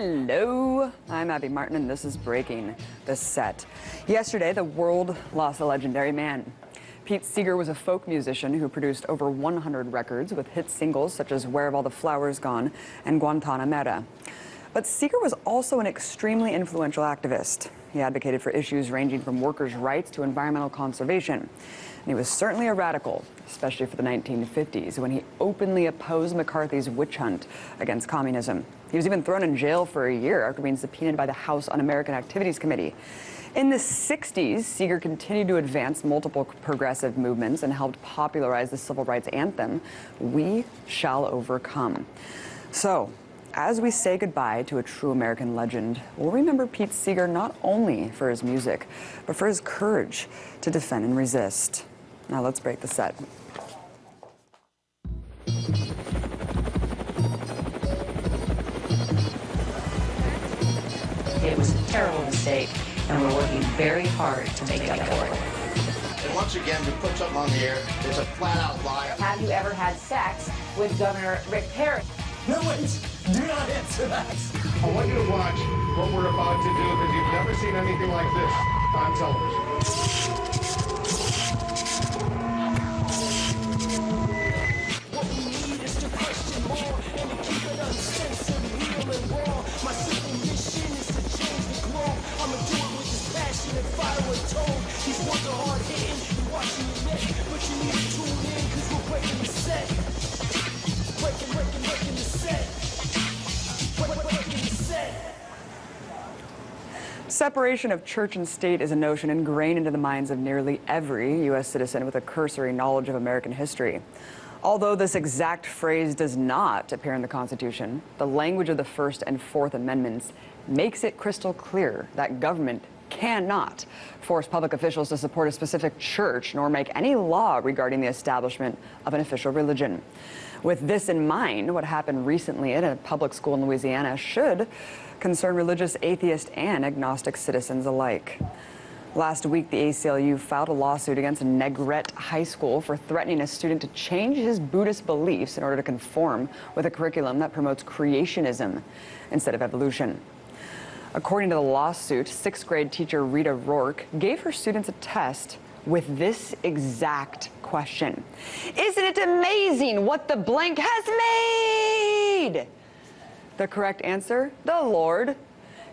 Hello, I'm Abby Martin, and this is Breaking the Set. Yesterday, the world lost a legendary man. Pete Seeger was a folk musician who produced over 100 records with hit singles such as Where Have All the Flowers Gone and Guantanamera. But Seeger was also an extremely influential activist. He advocated for issues ranging from workers' rights to environmental conservation. And he was certainly a radical, especially for the 1950s, when he openly opposed McCarthy's witch hunt against communism. He was even thrown in jail for a year after being subpoenaed by the House Un-American Activities Committee. In the 60s, Seeger continued to advance multiple progressive movements and helped popularize the civil rights anthem, We Shall Overcome. So, as we say goodbye to a true American legend, we'll remember Pete Seeger not only for his music, but for his courage to defend and resist. Now let's break the set. It was a terrible mistake, and we're working very hard to make up for it. And once again, we put something on the air. It's a flat-out lie. Have you ever had sex with Governor Rick Perry? No, wait, do not answer that. I want you to watch what we're about to do because you've never seen anything like this on television. What we need is to question more and to keep it uncensored, real and raw. My simple mission is to change the globe. I'ma do it with this passion and fire and tone. These words are hard hitting, you're watching your neck, but you need to tune in because we're breaking the set. Breaking the set. Breaking the set. Separation of church and state is a notion ingrained into the minds of nearly every U.S. citizen with a cursory knowledge of American history. Although this exact phrase does not appear in the Constitution, the language of the First and Fourth Amendments makes it crystal clear that government cannot force public officials to support a specific church nor make any law regarding the establishment of an official religion. With this in mind, what happened recently at a public school in Louisiana should concern religious atheist and agnostic citizens alike. Last week, the ACLU filed a lawsuit against Negrete High School for threatening a student to change his Buddhist beliefs in order to conform with a curriculum that promotes creationism instead of evolution. According to the lawsuit, sixth grade teacher Rita Rourke gave her students a test with this exact question. Isn't it amazing what the blank has made? The correct answer, the Lord.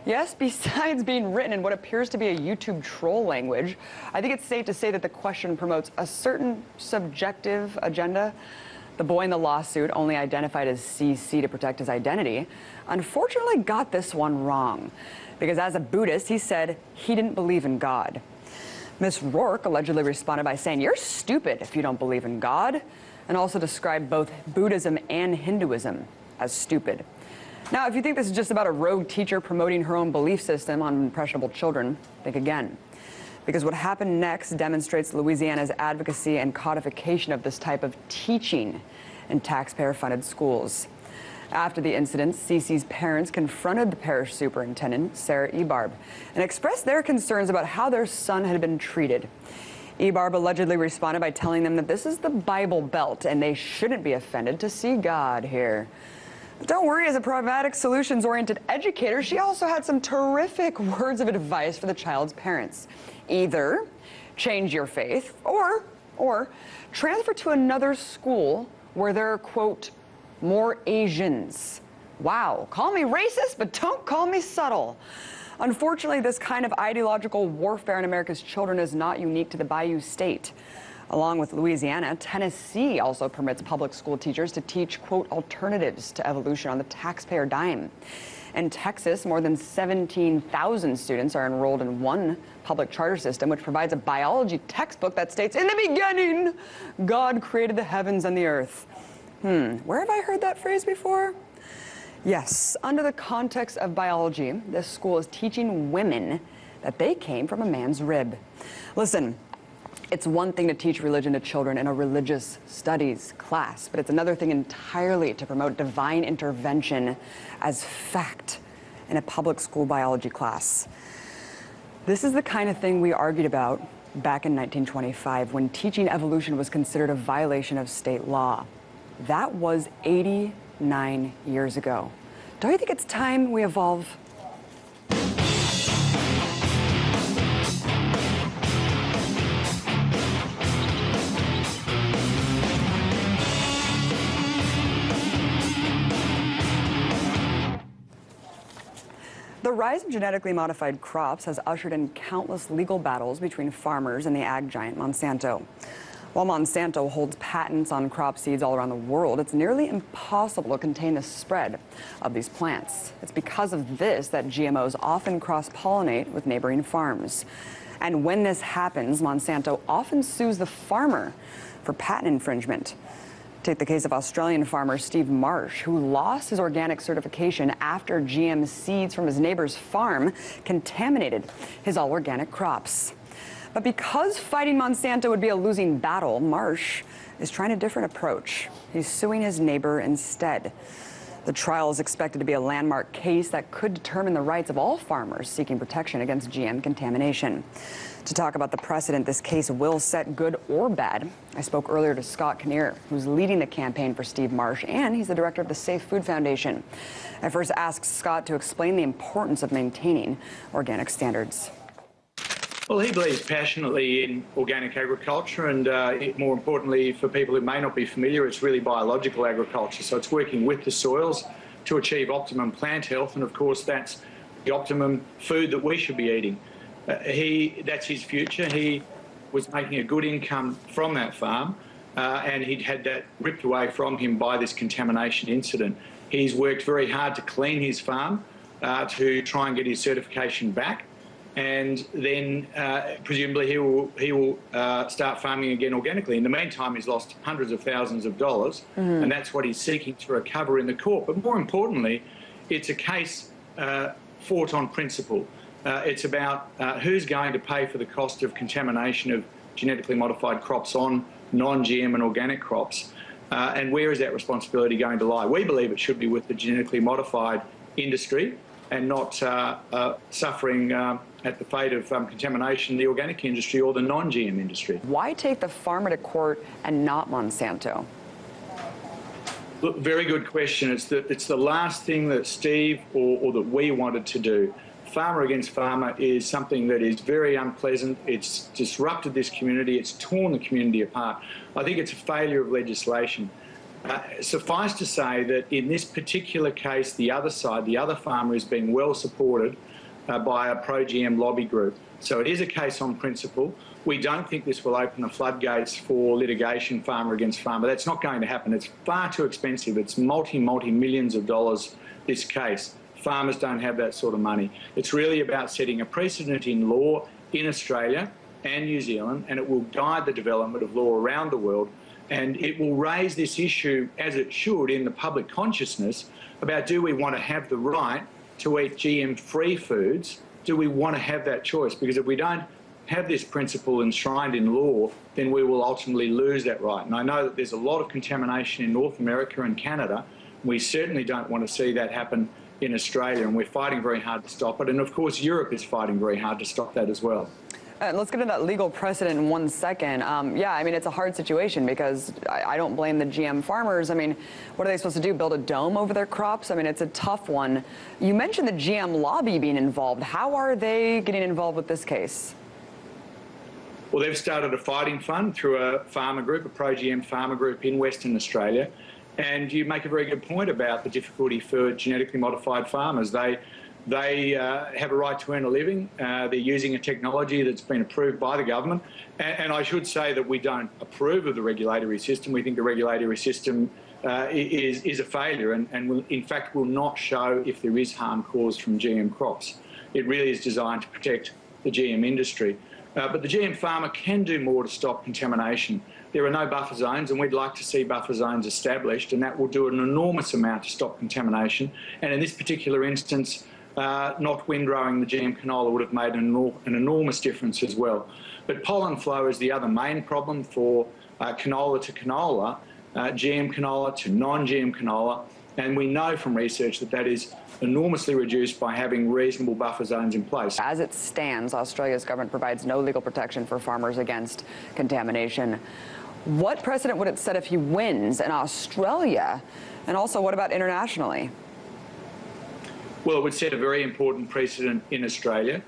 Yes, besides being written in what appears to be a YouTube troll language, I think it's safe to say that the question promotes a certain subjective agenda. The boy in the lawsuit, only identified as CC to protect his identity, unfortunately got this one wrong. Because as a Buddhist, he said he didn't believe in God. Miss Rourke allegedly responded by saying, "You're stupid if you don't believe in God," and also described both Buddhism and Hinduism as stupid. Now, if you think this is just about a rogue teacher promoting her own belief system on impressionable children, think again. Because what happened next demonstrates Louisiana's advocacy and codification of this type of teaching in taxpayer-funded schools. After the incident, Cece's parents confronted the parish superintendent, Sarah Ebarb, and expressed their concerns about how their son had been treated. Ebarb allegedly responded by telling them that this is the Bible Belt and they shouldn't be offended to see God here. But don't worry, as a pragmatic, solutions-oriented educator, she also had some terrific words of advice for the child's parents. Either change your faith or transfer to another school where there are, quote, more Asians. Wow, call me racist, but don't call me subtle. Unfortunately, this kind of ideological warfare on America's children is not unique to the Bayou State. Along with Louisiana, Tennessee also permits public school teachers to teach, quote, alternatives to evolution on the taxpayer dime. In Texas, more than 17,000 students are enrolled in one public charter system, which provides a biology textbook that states, "In the beginning, God created the heavens and the earth." Where have I heard that phrase before? Yes, under the context of biology, this school is teaching women that they came from a man's rib. Listen, it's one thing to teach religion to children in a religious studies class, but it's another thing entirely to promote divine intervention as fact in a public school biology class. This is the kind of thing we argued about back in 1925 when teaching evolution was considered a violation of state law. That was 89 years ago. Don't you think it's time we evolve? The rise of genetically modified crops has ushered in countless legal battles between farmers and the ag giant Monsanto. While Monsanto holds patents on crop seeds all around the world, it's nearly impossible to contain the spread of these plants. It's because of this that GMOs often cross-pollinate with neighboring farms. And when this happens, Monsanto often sues the farmer for patent infringement. Take the case of Australian farmer Steve Marsh, who lost his organic certification after GM seeds from his neighbor's farm contaminated his all-organic crops. But because fighting Monsanto would be a losing battle, Marsh is trying a different approach. He's suing his neighbor instead. The trial is expected to be a landmark case that could determine the rights of all farmers seeking protection against GM contamination. To talk about the precedent this case will set, good or bad, I spoke earlier to Scott Kinnear, who's leading the campaign for Steve Marsh, and he's the director of the Safe Food Foundation. I first asked Scott to explain the importance of maintaining organic standards. Well, he believes passionately in organic agriculture, and more importantly, for people who may not be familiar, it's really biological agriculture. So it's working with the soils to achieve optimum plant health, and of course that's the optimum food that we should be eating. That's his future. He was making a good income from that farm, and he'd had that ripped away from him by this contamination incident. He's worked very hard to clean his farm, to try and get his certification back, and then presumably he will start farming again organically. In the meantime, he's lost hundreds of thousands of dollars, and that's what he's seeking to recover in the court. But more importantly, it's a case fought on principle. It's about who's going to pay for the cost of contamination of genetically modified crops on non-GM and organic crops, and where is that responsibility going to lie? We believe it should be with the genetically modified industry and not suffering at the fate of contamination, the organic industry or the non-GM industry. Why take the farmer to court and not Monsanto? Look, very good question. It's the last thing that Steve or that we wanted to do. Farmer against farmer is something that is very unpleasant. It's disrupted this community. It's torn the community apart. I think it's a failure of legislation. Suffice to say that in this particular case, the other side, the other farmer, is being well supported by a pro-GM lobby group. So it is a case on principle. We don't think this will open the floodgates for litigation, farmer against farmer. That's not going to happen. It's far too expensive. It's multi-millions of dollars, this case. Farmers don't have that sort of money. It's really about setting a precedent in law in Australia and New Zealand, and it will guide the development of law around the world, and it will raise this issue, as it should, in the public consciousness about, do we want to have the right to eat GM-free foods? Do we want to have that choice? Because if we don't have this principle enshrined in law, then we will ultimately lose that right. And I know that there's a lot of contamination in North America and Canada. We certainly don't want to see that happen in Australia, and we're fighting very hard to stop it. And of course, Europe is fighting very hard to stop that as well. Let's get into that legal precedent in 1 second. Yeah, I mean, it's a hard situation because I don't blame the GM farmers. I mean, what are they supposed to do, build a dome over their crops? I mean, it's a tough one. You mentioned the GM lobby being involved. How are they getting involved with this case? Well, they've started a fighting fund through a farmer group, a pro-GM farmer group in Western Australia. And you make a very good point about the difficulty for genetically modified farmers. They have a right to earn a living. They're using a technology that's been approved by the government. And I should say that we don't approve of the regulatory system. We think the regulatory system is a failure and will, in fact, will not show if there is harm caused from GM crops. It really is designed to protect the GM industry. But the GM farmer can do more to stop contamination. There are no buffer zones, and we'd like to see buffer zones established, and that will do an enormous amount to stop contamination. And in this particular instance, not windrowing the GM canola would have made an enormous difference as well. But pollen flow is the other main problem for canola to canola, GM canola to non-GM canola, and we know from research that that is enormously reduced by having reasonable buffer zones in place. As it stands, Australia's government provides no legal protection for farmers against contamination. What precedent would it set if he wins in Australia? And also, what about internationally? Well, it would set a very important precedent in Australia,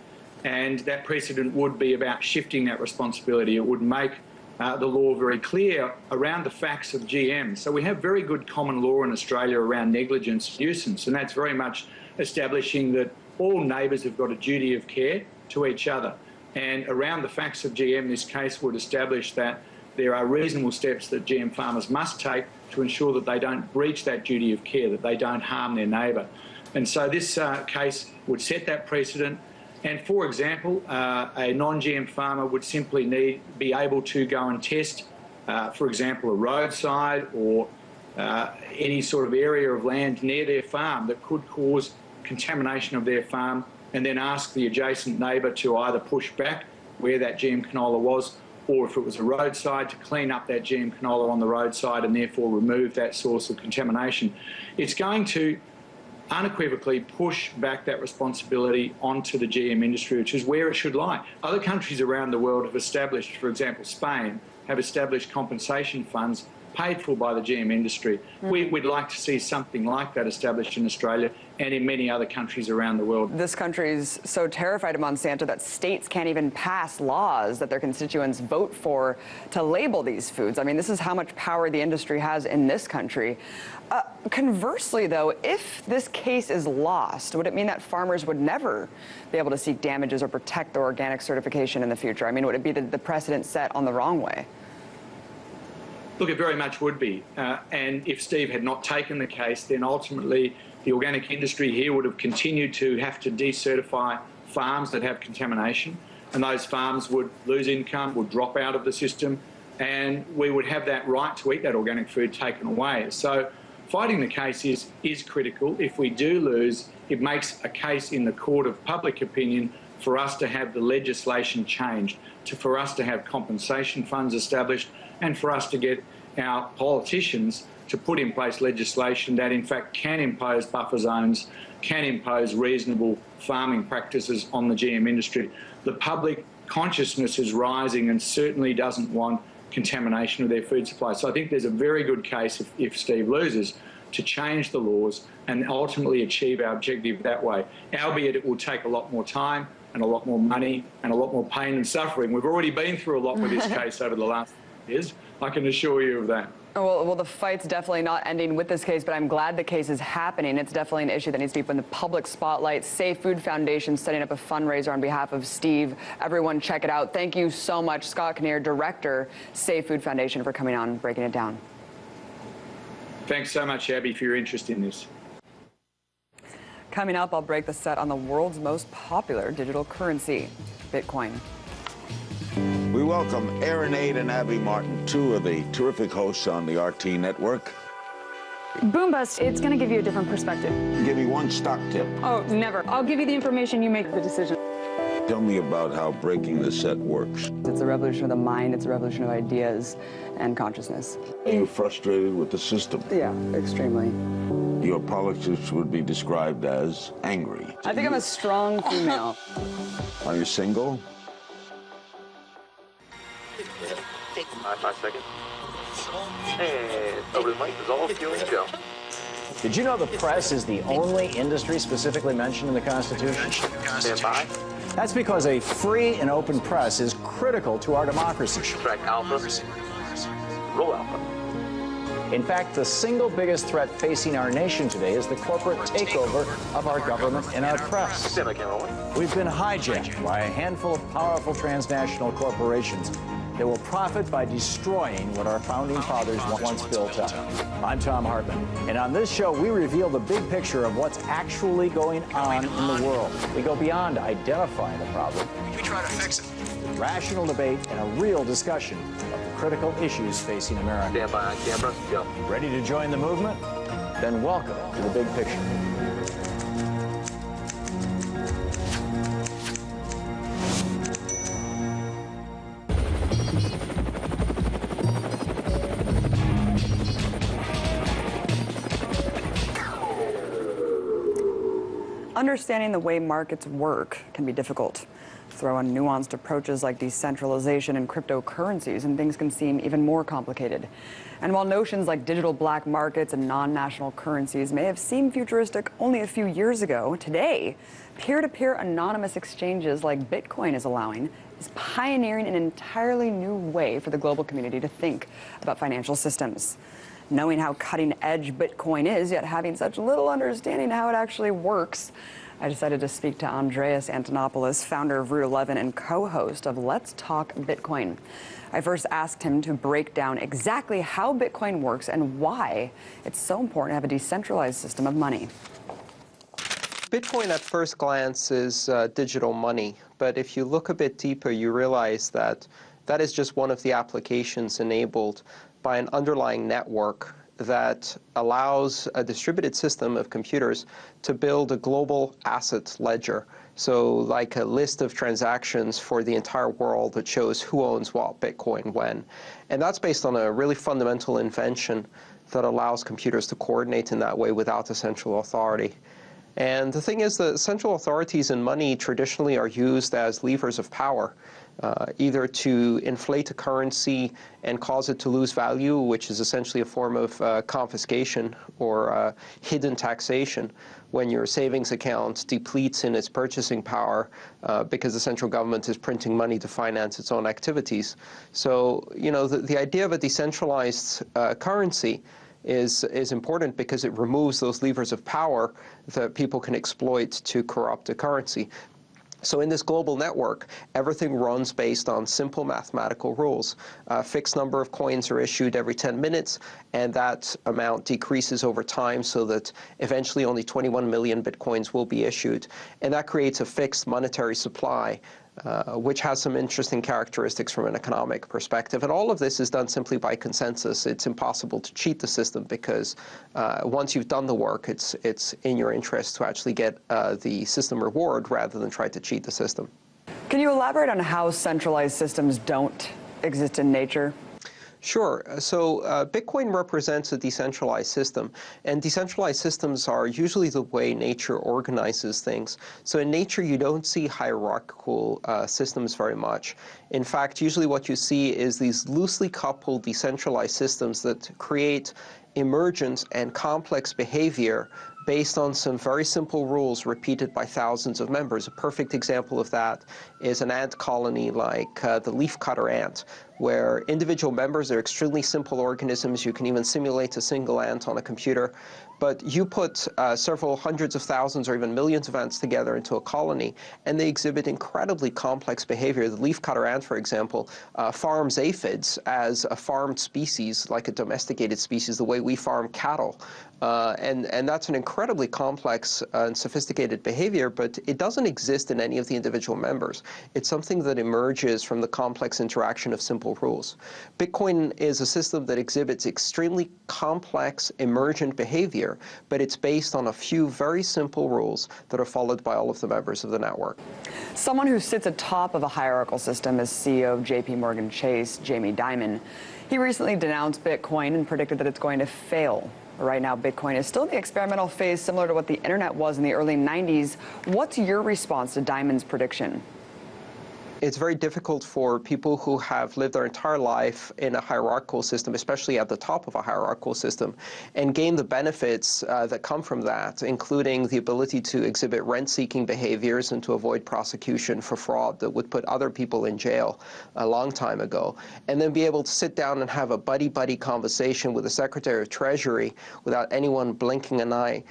and that precedent would be about shifting that responsibility. It would make the law very clear around the facts of GM. So we have very good common law in Australia around negligence and nuisance, and that's very much establishing that all neighbours have got a duty of care to each other. And around the facts of GM, this case would establish that there are reasonable steps that GM farmers must take to ensure that they don't breach that duty of care, that they don't harm their neighbour. And so this case would set that precedent. And for example, a non-GM farmer would simply be able to go and test, for example, a roadside or any sort of area of land near their farm that could cause contamination of their farm, and then ask the adjacent neighbour to either push back where that GM canola was, or if it was a roadside, to clean up that GM canola on the roadside and therefore remove that source of contamination. It's going to unequivocally push back that responsibility onto the GM industry, which is where it should lie. Other countries around the world have established, for example, Spain, have established compensation funds paid for by the GM industry. We'd like to see something like that established in Australia and in many other countries around the world. This country's so terrified of Monsanto that states can't even pass laws that their constituents vote for to label these foods. I mean, this is how much power the industry has in this country. Conversely, though, if this case is lost, would it mean that farmers would never be able to seek damages or protect their organic certification in the future? I mean, would it be the precedent set on the wrong way? Look, it very much would be. And if Steve had not taken the case, then ultimately the organic industry here would have continued to have to decertify farms that have contamination, and those farms would lose income, would drop out of the system, and we would have that right to eat that organic food taken away. So fighting the case is critical. If we do lose, it makes a case in the court of public opinion for us to have the legislation changed, for us to have compensation funds established, and for us to get our politicians to put in place legislation that in fact can impose buffer zones, can impose reasonable farming practices on the GM industry. The public consciousness is rising and certainly doesn't want contamination of their food supply. So I think there's a very good case, if Steve loses, to change the laws and ultimately achieve our objective that way, albeit it will take a lot more time and a lot more money and a lot more pain and suffering. We've already been through a lot with this case over the last years, I can assure you of that. Well, the fight's definitely not ending with this case, but I'm glad the case is happening. It's definitely an issue that needs to be put in the public spotlight. Safe Food Foundation setting up a fundraiser on behalf of Steve. Everyone check it out. Thank you so much, Scott Kinnear, Director, Safe Food Foundation, for coming on and breaking it down. Thanks so much, Abby, for your interest in this. Coming up, I'll break the set on the world's most popular digital currency, Bitcoin. We welcome Aaron Aid and Abby Martin, two of the terrific hosts on the RT network. Boom Bust, it's going to give you a different perspective. Give me one stock tip. Oh, never. I'll give you the information, you make the decision. Tell me about how breaking the set works. It's a revolution of the mind, it's a revolution of ideas and consciousness. Are you frustrated with the system? Yeah, extremely. Your politics would be described as angry. I think I'm a strong female. Are you single? 5 seconds. And over the mic is all fueling Joe. Did you know the press is the only industry specifically mentioned in the Constitution? Stand by. That's because a free and open press is critical to our democracy. Track Alpha. Roll Alpha. In fact, the single biggest threat facing our nation today is the corporate takeover of our government and our press. Stand by, camera 1. We've been hijacked by a handful of powerful transnational corporations that will profit by destroying what our founding fathers once built up. I'm Tom Hartman, and on this show, we reveal the big picture of what's actually going on in the world. We go beyond identifying the problem. We try to fix it. Rational debate and a real discussion of the critical issues facing America. Stand by on camera, go. Ready to join the movement? Then welcome to the big picture. Understanding the way markets work can be difficult. Throw in nuanced approaches like decentralization and cryptocurrencies, and things can seem even more complicated. And while notions like digital black markets and non-national currencies may have seemed futuristic only a few years ago, today, peer-to-peer anonymous exchanges like Bitcoin is allowing is pioneering an entirely new way for the global community to think about financial systems. Knowing how cutting-edge Bitcoin is, yet having such little understanding how it actually works, I decided to speak to Andreas Antonopoulos, founder of Route 11 and co-host of Let's Talk Bitcoin. I first asked him to break down exactly how Bitcoin works and why it's so important to have a decentralized system of money. Bitcoin at first glance is digital money, but if you look a bit deeper, you realize that that is just one of the applications enabled by an underlying network that allows a distributed system of computers to build a global asset ledger. So like a list of transactions for the entire world that shows who owns what Bitcoin when. And that's based on a really fundamental invention that allows computers to coordinate in that way without a central authority. And the thing is that central authorities in money traditionally are used as levers of power, either to inflate a currency and cause it to lose value, which is essentially a form of confiscation or hidden taxation, when your savings account depletes in its purchasing power because the central government is printing money to finance its own activities. So, you know, the idea of a decentralized currency is important because it removes those levers of power that people can exploit to corrupt a currency. So in this global network, everything runs based on simple mathematical rules. A fixed number of coins are issued every 10 minutes, and that amount decreases over time so that eventually only 21 million Bitcoins will be issued. And that creates a fixed monetary supply, which has some interesting characteristics from an economic perspective. And all of this is done simply by consensus. It's impossible to cheat the system because once you've done the work, it's in your interest to actually get the system reward rather than try to cheat the system. Can you elaborate on how centralized systems don't exist in nature? Sure. So Bitcoin represents a decentralized system, and decentralized systems are usually the way nature organizes things. So in nature, you don't see hierarchical systems very much. In fact, usually what you see is these loosely coupled decentralized systems that create emergent and complex behavior based on some very simple rules repeated by thousands of members. A perfect example of that is an ant colony like the leafcutter ant, where individual members are extremely simple organisms. You can even simulate a single ant on a computer. But you put several hundreds of thousands or even millions of ants together into a colony, and they exhibit incredibly complex behavior. The leafcutter ant, for example, farms aphids as a farmed species, like a domesticated species, the way we farm cattle. And that's an incredibly complex and sophisticated behavior, but it doesn't exist in any of the individual members. It's something that emerges from the complex interaction of simple rules. Bitcoin is a system that exhibits extremely complex emergent behavior, but it's based on a few very simple rules that are followed by all of the members of the network. Someone who sits atop of a hierarchical system is CEO of JP Chase, Jamie Dimon. He recently denounced Bitcoin and predicted that it's going to fail. Right now, Bitcoin is still in the experimental phase, similar to what the internet was in the early 90s. What's your response to Dimon's prediction? It's very difficult for people who have lived their entire life in a hierarchical system, especially at the top of a hierarchical system, and gain the benefits that come from that, including the ability to exhibit rent-seeking behaviors and to avoid prosecution for fraud that would put other people in jail a long time ago, and then be able to sit down and have a buddy-buddy conversation with the Secretary of Treasury without anyone blinking an eye.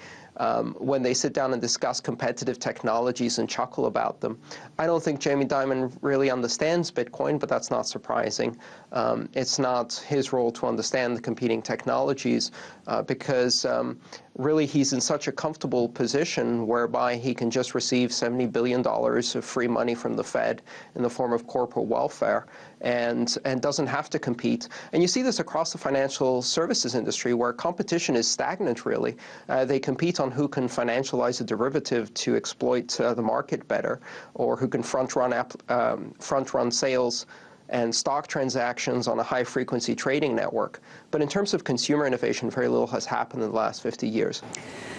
When they sit down and discuss competitive technologies and chuckle about them. I don't think Jamie Dimon really understands Bitcoin, but that's not surprising. It's not his role to understand the competing technologies because really he's in such a comfortable position whereby he can just receive $70 billion of free money from the Fed in the form of corporate welfare and doesn't have to compete. And you see this across the financial services industry where competition is stagnant, really. They compete on who can financialize a derivative to exploit the market better, or who can front-run sales and stock transactions on a high-frequency trading network. But in terms of consumer innovation, very little has happened in the last 50 years.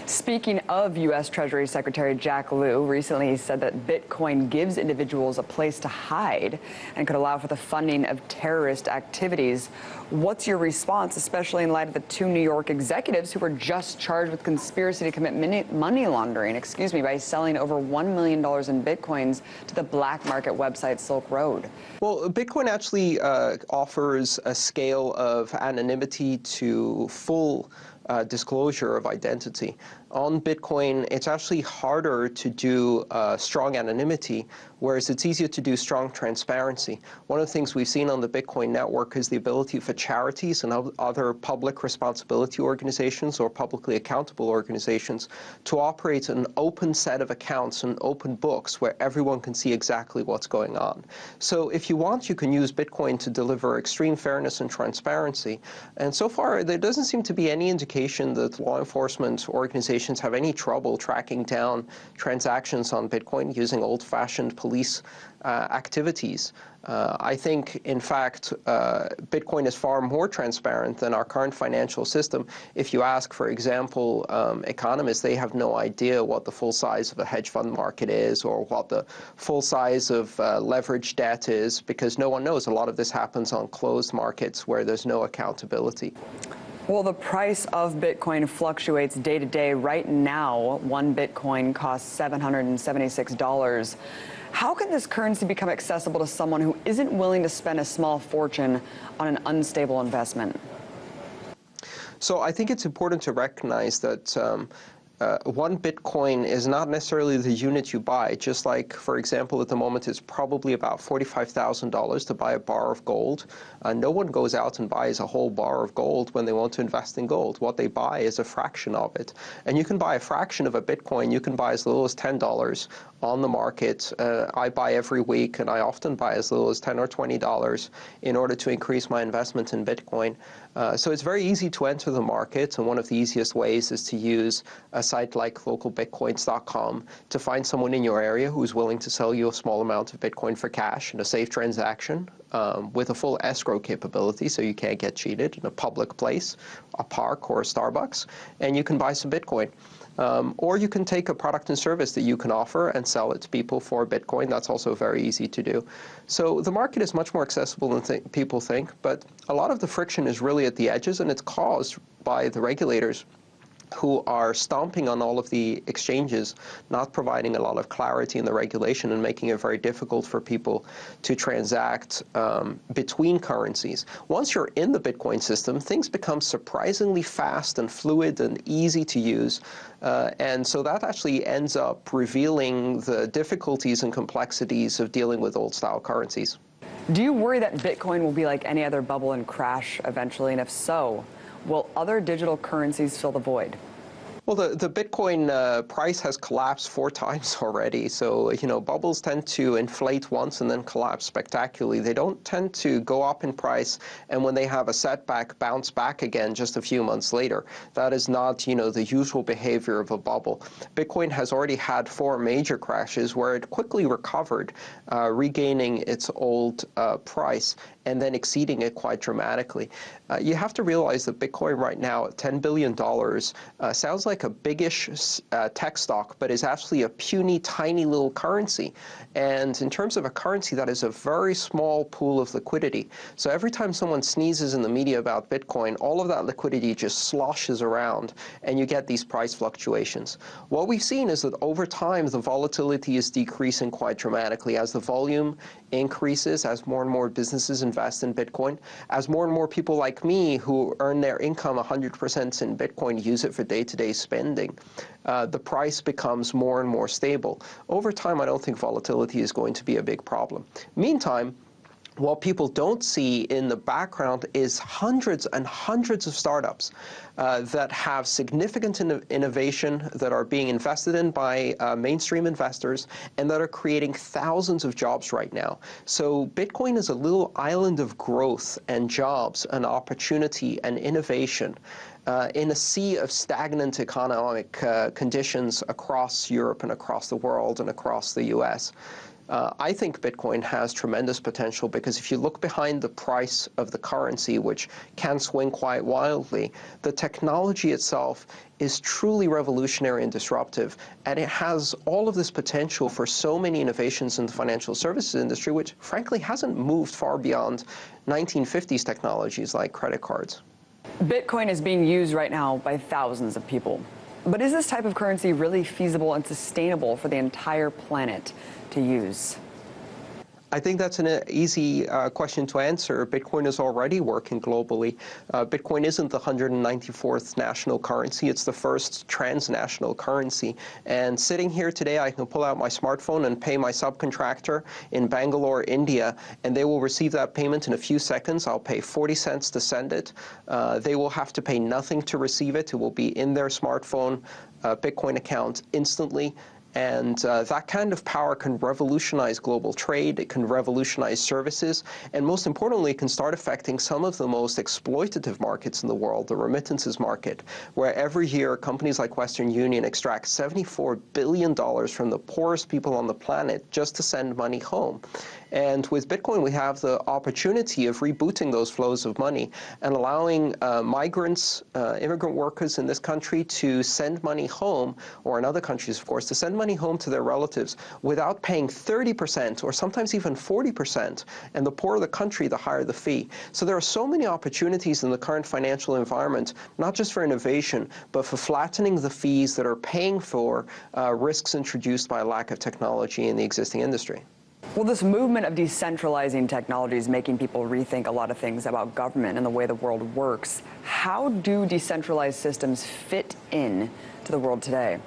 Speaking of U.S. Treasury Secretary Jack Lew, recently he said that Bitcoin gives individuals a place to hide and could allow for the funding of terrorist activities. What's your response, especially in light of the 2 New York executives who were just charged with conspiracy to commit money laundering, by selling over $1 million in Bitcoins to the black market website Silk Road? Well, Bitcoin actually offers a scale of anonymity to full disclosure of identity. On Bitcoin, it's actually harder to do strong anonymity, whereas it's easier to do strong transparency. One of the things we've seen on the Bitcoin network is the ability for charities and other public responsibility organizations or publicly accountable organizations to operate an open set of accounts and open books where everyone can see exactly what's going on. So if you want, you can use Bitcoin to deliver extreme fairness and transparency. And so far, there doesn't seem to be any indication that law enforcement organizations have any trouble tracking down transactions on Bitcoin using old-fashioned police activities. I think, in fact, Bitcoin is far more transparent than our current financial system. If you ask, for example, economists, they have no idea what the full size of a hedge fund market is or what the full size of leveraged debt is, because no one knows. A lot of this happens on closed markets where there's no accountability. Well, the price of Bitcoin fluctuates day to day. Right now, 1 Bitcoin costs $776. How can this currency become accessible to someone who isn't willing to spend a small fortune on an unstable investment? So I think it's important to recognize that 1 Bitcoin is not necessarily the unit you buy. Just like, for example, at the moment, it's probably about $45,000 to buy a bar of gold. No one goes out and buys a whole bar of gold when they want to invest in gold. What they buy is a fraction of it. And you can buy a fraction of a Bitcoin. You can buy as little as $10 on the market. I buy every week, and I often buy as little as $10 or $20 in order to increase my investment in Bitcoin. So it's very easy to enter the market, and one of the easiest ways is to use a site like localbitcoins.com to find someone in your area who's willing to sell you a small amount of Bitcoin for cash in a safe transaction with a full escrow capability, so you can't get cheated, in a public place, a park or a Starbucks, and you can buy some Bitcoin. Or you can take a product and service that you can offer and sell it to people for Bitcoin. That's also very easy to do. So the market is much more accessible than people think, but a lot of the friction is really at the edges, and it's caused by the regulators who are stomping on all of the exchanges, not providing a lot of clarity in the regulation and making it very difficult for people to transact between currencies. Once you're in the Bitcoin system, things become surprisingly fast and fluid and easy to use. And so that actually ends up revealing the difficulties and complexities of dealing with old-style currencies. Do you worry that Bitcoin will be like any other bubble and crash eventually? And if so, will other digital currencies fill the void? Well, the Bitcoin price has collapsed 4 times already. So, bubbles tend to inflate once and then collapse spectacularly. They don't tend to go up in price, and when they have a setback, bounce back again just a few months later. That is not, the usual behavior of a bubble. Bitcoin has already had 4 major crashes where it quickly recovered, regaining its old price and then exceeding it quite dramatically. You have to realize that Bitcoin right now at $10 billion sounds like a biggish tech stock, but is actually a puny, tiny little currency. And in terms of a currency, that is a very small pool of liquidity. So every time someone sneezes in the media about Bitcoin, all of that liquidity just sloshes around, and you get these price fluctuations. What we've seen is that over time, the volatility is decreasing quite dramatically as the volume increases, as more and more businesses invest in Bitcoin, as more and more people like me who earn their income 100% in Bitcoin use it for day-to-day spending. The price becomes more and more stable. Over time, I don't think volatility is going to be a big problem. Meantime, what people don't see in the background is hundreds and hundreds of startups that have significant innovation, that are being invested in by mainstream investors, and that are creating thousands of jobs right now. So Bitcoin is a little island of growth and jobs and opportunity and innovation in a sea of stagnant economic conditions across Europe and across the world and across the US. I think Bitcoin has tremendous potential because if you look behind the price of the currency, which can swing quite wildly, the technology itself is truly revolutionary and disruptive, and it has all of this potential for so many innovations in the financial services industry, which frankly hasn't moved far beyond 1950s technologies like credit cards. Bitcoin is being used right now by thousands of people. But is this type of currency really feasible and sustainable for the entire planet to use? I think that's an easy question to answer. Bitcoin is already working globally. Bitcoin isn't the 194th national currency. It's the first transnational currency. And sitting here today, I can pull out my smartphone and pay my subcontractor in Bangalore, India, and they will receive that payment in a few seconds. I'll pay 40 cents to send it. They will have to pay nothing to receive it. It will be in their smartphone Bitcoin account instantly. And that kind of power can revolutionize global trade, it can revolutionize services, and most importantly, it can start affecting some of the most exploitative markets in the world, the remittances market, where every year companies like Western Union extract $74 billion from the poorest people on the planet just to send money home. And with Bitcoin, we have the opportunity of rebooting those flows of money and allowing migrants, immigrant workers in this country to send money home, or in other countries, of course, to send money home to their relatives without paying 30% or sometimes even 40%. And the poorer the country, the higher the fee. So there are so many opportunities in the current financial environment, not just for innovation, but for flattening the fees that are paying for risks introduced by a lack of technology in the existing industry. Well, this movement of decentralizing technology is making people rethink a lot of things about government and the way the world works. How do decentralized systems fit in to the world today?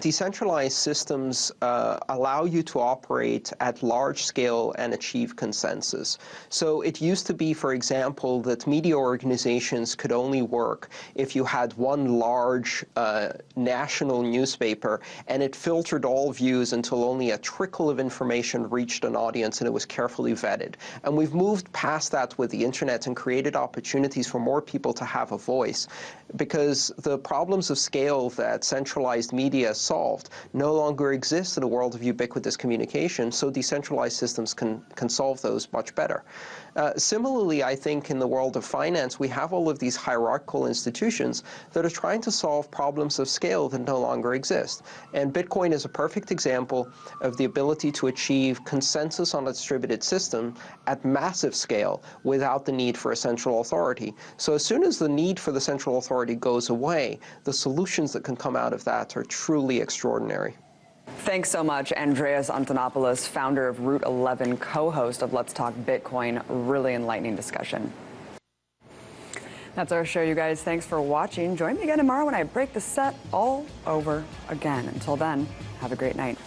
Decentralized systems allow you to operate at large scale and achieve consensus. So it used to be, for example, that media organizations could only work if you had one large national newspaper and it filtered all views until only a trickle of information reached an audience and it was carefully vetted. And we've moved past that with the internet and created opportunities for more people to have a voice, because the problems of scale that centralized media solved no longer exist in a world of ubiquitous communication, so decentralized systems can solve those much better. Similarly, I think in the world of finance, we have all of these hierarchical institutions that are trying to solve problems of scale that no longer exist. And Bitcoin is a perfect example of the ability to achieve consensus on a distributed system at massive scale without the need for a central authority. So as soon as the need for the central authority goes away, the solutions that can come out of that are truly extraordinary. Thanks so much, Andreas Antonopoulos, founder of Route 11, co-host of Let's Talk Bitcoin. Really enlightening discussion. That's our show, you guys. Thanks for watching. Join me again tomorrow when I break the set all over again. Until then, have a great night.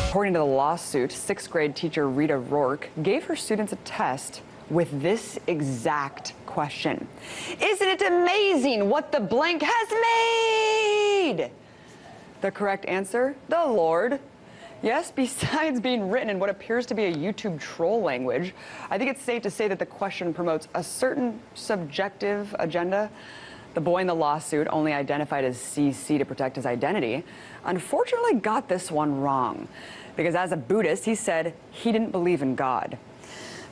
According to the lawsuit, 6th grade teacher Rita Rourke gave her students a test with this exact question. Isn't it amazing what the blank has made? The correct answer, the Lord. Yes, besides being written in what appears to be a YouTube troll language, I think it's safe to say that the question promotes a certain subjective agenda. The boy in the lawsuit, only identified as CC to protect his identity, unfortunately got this one wrong. Because as a Buddhist, he said he didn't believe in God.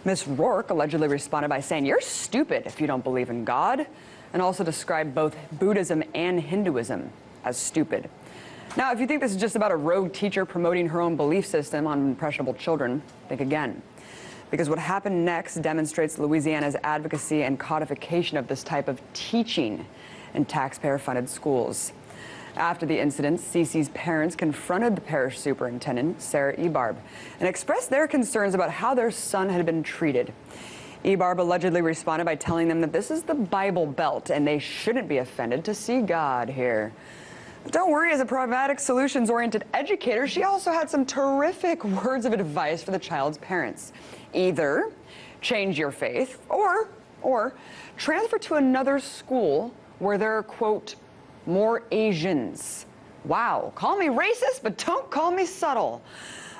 Miss Rourke allegedly responded by saying, "You're stupid if you don't believe in God," and also described both Buddhism and Hinduism as stupid. Now, if you think this is just about a rogue teacher promoting her own belief system on impressionable children, think again. Because what happened next demonstrates Louisiana's advocacy and codification of this type of teaching in taxpayer-funded schools. After the incident, Cece's parents confronted the parish superintendent, Sarah Ebarb, and expressed their concerns about how their son had been treated. Ebarb allegedly responded by telling them that this is the Bible Belt and they shouldn't be offended to see God here. But don't worry, as a pragmatic, solutions-oriented educator, she also had some terrific words of advice for the child's parents. Either change your faith or transfer to another school where there are, quote, more Asians. Wow, call me racist, but don't call me subtle.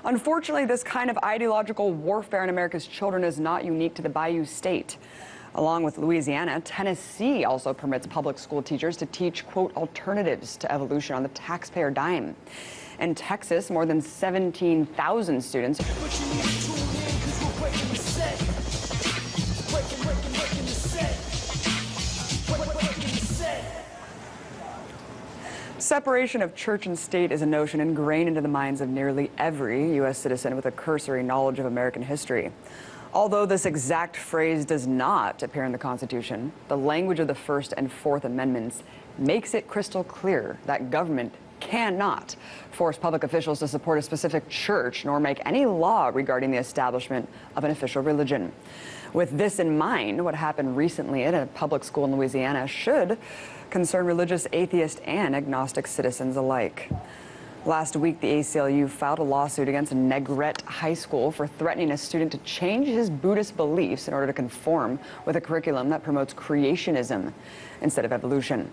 Unfortunately, this kind of ideological warfare on America's children is not unique to the Bayou State. Along with Louisiana, Tennessee also permits public school teachers to teach, quote, alternatives to evolution on the taxpayer dime. In Texas, more than 17,000 students But you need to tune in, cause we're breaking the set. Breaking the set. Breaking the set. Separation of church and state is a notion ingrained into the minds of nearly every U.S. citizen with a cursory knowledge of American history. Although this exact phrase does not appear in the Constitution, the language of the First and Fourth Amendments makes it crystal clear that government cannot force public officials to support a specific church nor make any law regarding the establishment of an official religion. With this in mind, what happened recently at a public school in Louisiana should concern religious, atheist, and agnostic citizens alike. Last week, the ACLU filed a lawsuit against Negrete High School for threatening a student to change his Buddhist beliefs in order to conform with a curriculum that promotes creationism instead of evolution.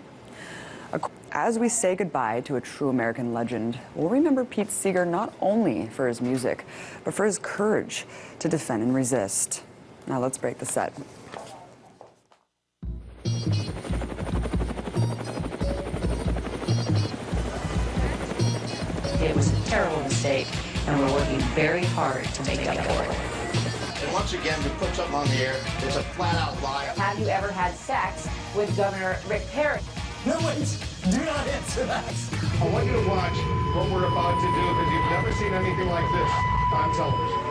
As we say goodbye to a true American legend, we'll remember Pete Seeger not only for his music, but for his courage to defend and resist. Now let's break the set. It was a terrible mistake, and we're working very hard to make up for it. And once again, we put something on the air. It's a flat-out lie. Have you ever had sex with Governor Rick Perry? No, wait. Do not answer that. I want you to watch what we're about to do because you've never seen anything like this on television.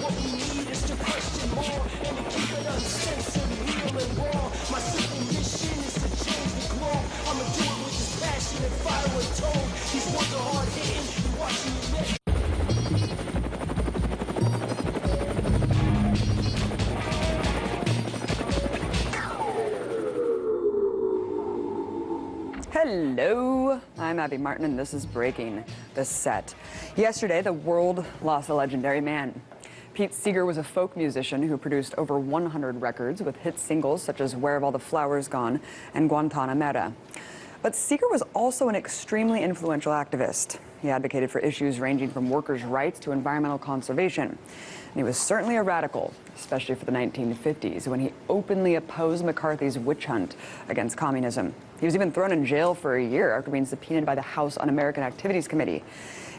What we need is to question more and to keep it uncensored, real and raw. My simple mission is to change the globe. I'ma do it with this passion and fire with tone. These words are hard hitting. You watching me next. Hello, I'm Abby Martin, and this is Breaking the Set. Yesterday, the world lost a legendary man. Pete Seeger was a folk musician who produced over 100 records with hit singles such as Where Have All the Flowers Gone and Guantanamera. But Seeger was also an extremely influential activist. He advocated for issues ranging from workers' rights to environmental conservation. And he was certainly a radical, especially for the 1950s, when he openly opposed McCarthy's witch hunt against communism. He was even thrown in jail for a year after being subpoenaed by the House Un-American Activities Committee.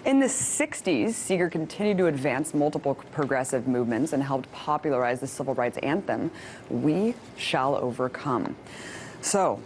In the 60s, Seeger continued to advance multiple progressive movements and helped popularize the civil rights anthem, We Shall Overcome. So,